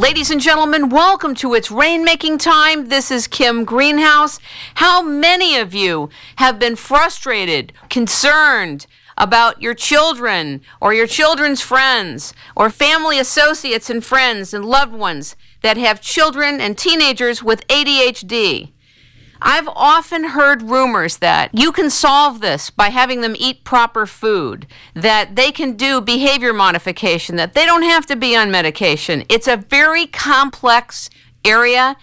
Ladies and gentlemen, welcome to It's Rainmaking Time. This is Kim Greenhouse. How many of you have been frustrated, concerned about your children or your children's friends or family associates and friends and loved ones that have children and teenagers with ADHD? I've often heard rumors that you can solve this by having them eat proper food, that they can do behavior modification, that they don't have to be on medication. It's a very complex area,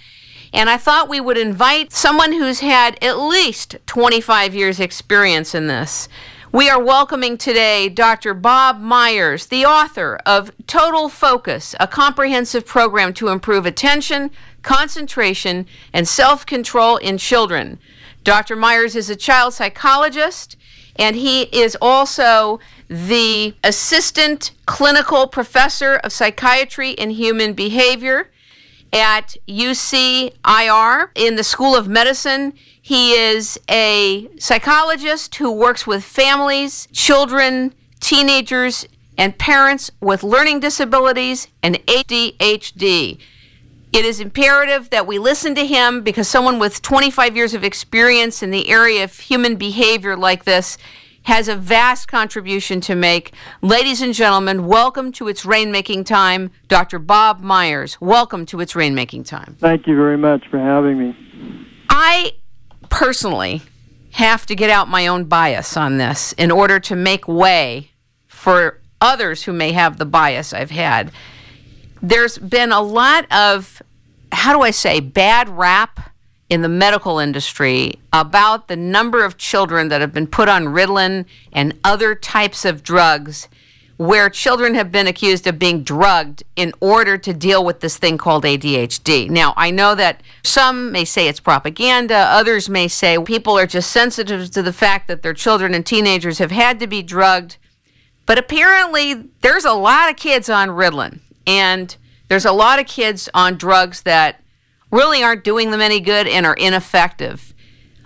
and I thought we would invite someone who's had at least 25 years experience in this. We are welcoming today Dr. Bob Myers, the author of Total Focus, a comprehensive program to improve attention, concentration, and self-control in children. Dr. Myers is a child psychologist, and he is also the assistant clinical professor of psychiatry and human behavior at UCIR in the School of Medicine. He is a psychologist who works with families, children, teenagers, and parents with learning disabilities and ADHD. It is imperative that we listen to him because someone with 25 years of experience in the area of human behavior like this has a vast contribution to make. Ladies and gentlemen, welcome to It's Rainmaking Time. Dr. Bob Myers, welcome to It's Rainmaking Time. Thank you very much for having me. I personally have to get out my own bias on this in order to make way for others who may have the bias I've had. There's been a lot of, bad rap in the medical industry about the number of children that have been put on Ritalin and other types of drugs where children have been accused of being drugged in order to deal with this thing called ADHD. Now, I know that some may say it's propaganda, others may say people are just sensitive to the fact that their children and teenagers have had to be drugged, but apparently there's a lot of kids on Ritalin, and there's a lot of kids on drugs that really aren't doing them any good and are ineffective.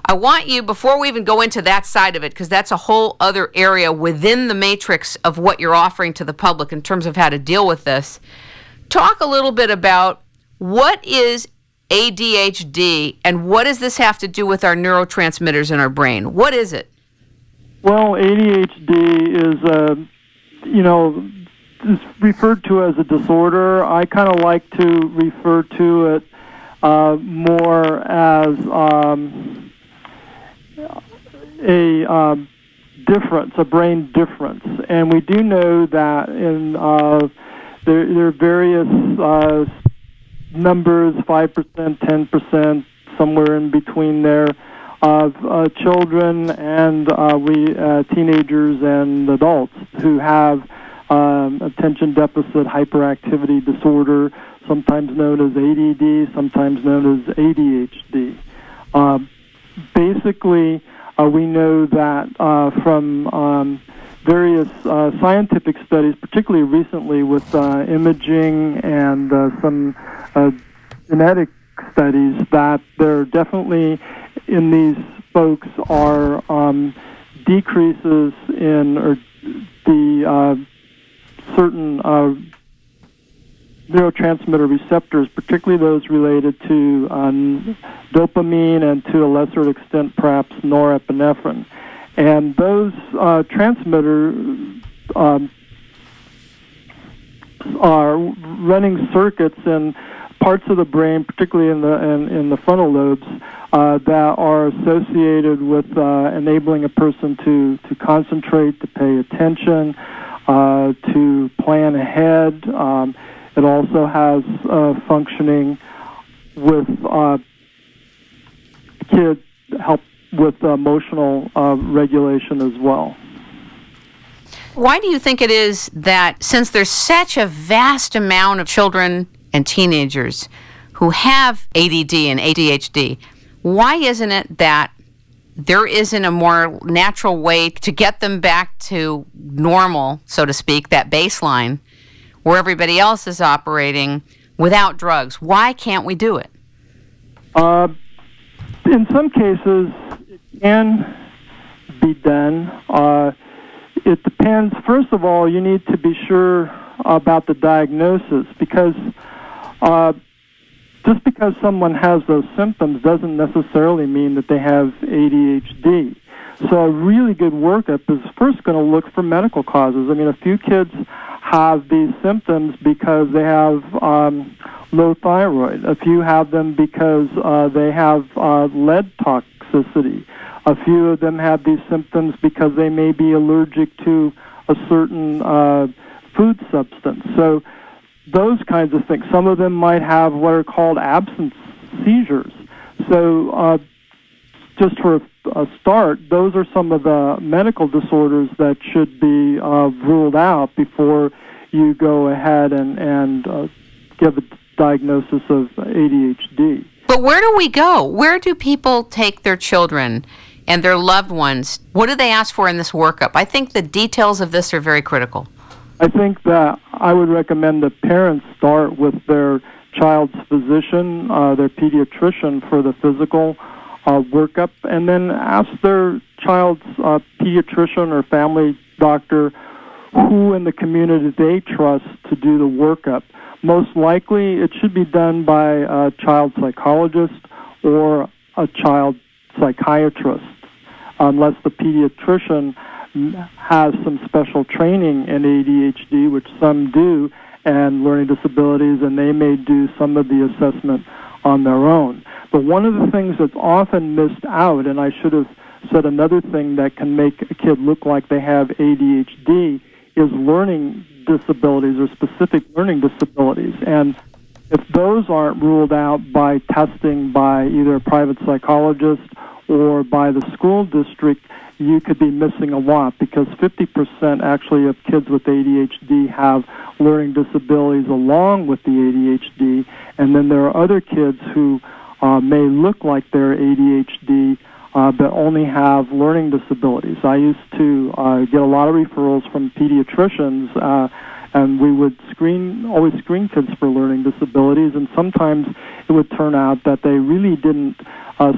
I want you, before we even go into that side of it, because that's a whole other area within the matrix of what you're offering to the public in terms of how to deal with this, talk a little bit about what is ADHD and what does this have to do with our neurotransmitters in our brain? What is it? Well, ADHD is, is referred to as a disorder. I kind of like to refer to it more as a difference, a brain difference. And we do know that in there are various numbers, 5%, 10%, somewhere in between there, of children and teenagers and adults who have Attention Deficit Hyperactivity Disorder, sometimes known as ADD, sometimes known as ADHD. Basically, we know that from various scientific studies, particularly recently with imaging and some genetic studies, that there definitely in these folks are decreases in the certain neurotransmitter receptors, particularly those related to dopamine and to a lesser extent perhaps norepinephrine. And those transmitters are running circuits in parts of the brain, particularly in the frontal lobes, that are associated with enabling a person to concentrate, to pay attention, to plan ahead. It also has functioning with kids, help with emotional regulation as well. Why do you think it is that since there's such a vast amount of children and teenagers who have ADD and ADHD, why isn't it that there isn't a more natural way to get them back to normal, so to speak, that baseline, where everybody else is operating without drugs? Why can't we do it? In some cases, it can be done. It depends. First of all, you need to be sure about the diagnosis, because Just because someone has those symptoms doesn't necessarily mean that they have ADHD. So a really good workup is first going to look for medical causes. I mean, a few kids have these symptoms because they have low thyroid. A few have them because they have lead toxicity. A few of them have these symptoms because they may be allergic to a certain food substance. So those kinds of things. Some of them might have what are called absence seizures. So just for a start, those are some of the medical disorders that should be ruled out before you go ahead and give a diagnosis of ADHD. But where do we go? Where do people take their children and their loved ones? What do they ask for in this workup? I think the details of this are very critical. I think that I would recommend that parents start with their child's physician, their pediatrician, for the physical workup, and then ask their child's pediatrician or family doctor who in the community they trust to do the workup. Most likely it should be done by a child psychologist or a child psychiatrist, unless the pediatrician has some special training in ADHD, which some do, and learning disabilities, and they may do some of the assessment on their own. But one of the things that's often missed out, and I should have said another thing that can make a kid look like they have ADHD, is learning disabilities or specific learning disabilities. And if those aren't ruled out by testing by either a private psychologist or by the school district, you could be missing a lot, because 50% actually of kids with ADHD have learning disabilities along with the ADHD, and then there are other kids who may look like they're ADHD but only have learning disabilities. I used to get a lot of referrals from pediatricians, and we would always screen kids for learning disabilities, and sometimes it would turn out that they really didn't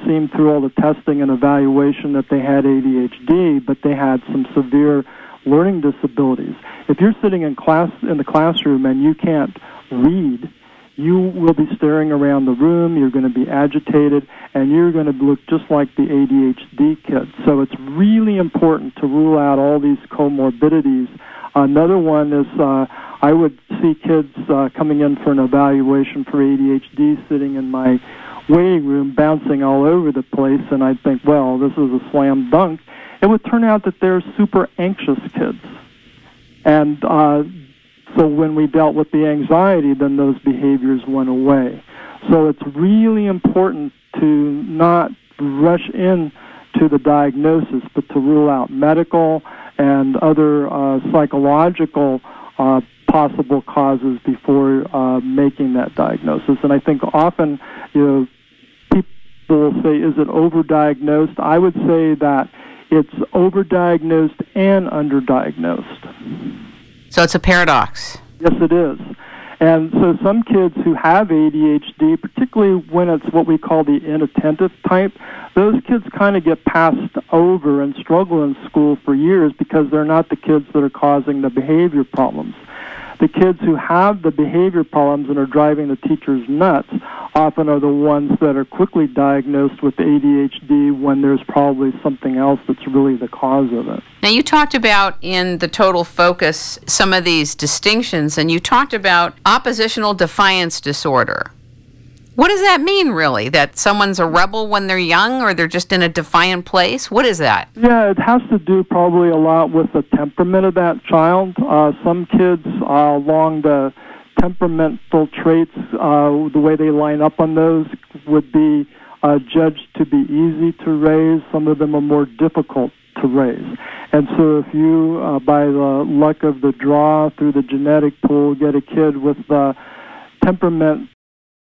seem through all the testing and evaluation that they had ADHD, but they had some severe learning disabilities. If you're sitting in the classroom and you can't read, you will be staring around the room, you're going to be agitated, and you're going to look just like the ADHD kid. So it's really important to rule out all these comorbidities. Another one is I would see kids coming in for an evaluation for ADHD sitting in my waiting room bouncing all over the place, and I'd think, well, this is a slam dunk. It would turn out that they're super anxious kids. And so when we dealt with the anxiety, then those behaviors went away. So it's really important to not rush in to the diagnosis, but to rule out medical and other psychological possible causes before making that diagnosis. And I think often, people will say, is it overdiagnosed? I would say that it's overdiagnosed and underdiagnosed. So it's a paradox. Yes, it is. And so some kids who have ADHD, particularly when it's what we call the inattentive type, those kids kind of get passed over and struggle in school for years because they're not the kids that are causing the behavior problems. The kids who have the behavior problems and are driving the teachers nuts often are the ones that are quickly diagnosed with ADHD when there's probably something else that's really the cause of it. Now, you talked about in the total focus some of these distinctions, and you talked about oppositional defiance disorder. What does that mean, really? That someone's a rebel when they're young, or they're just in a defiant place? What is that? Yeah, it has to do probably a lot with the temperament of that child. Some kids, along the temperamental traits, the way they line up on those would be judged to be easy to raise. Some of them are more difficult to raise. And so if you, by the luck of the draw through the genetic pool, get a kid with temperament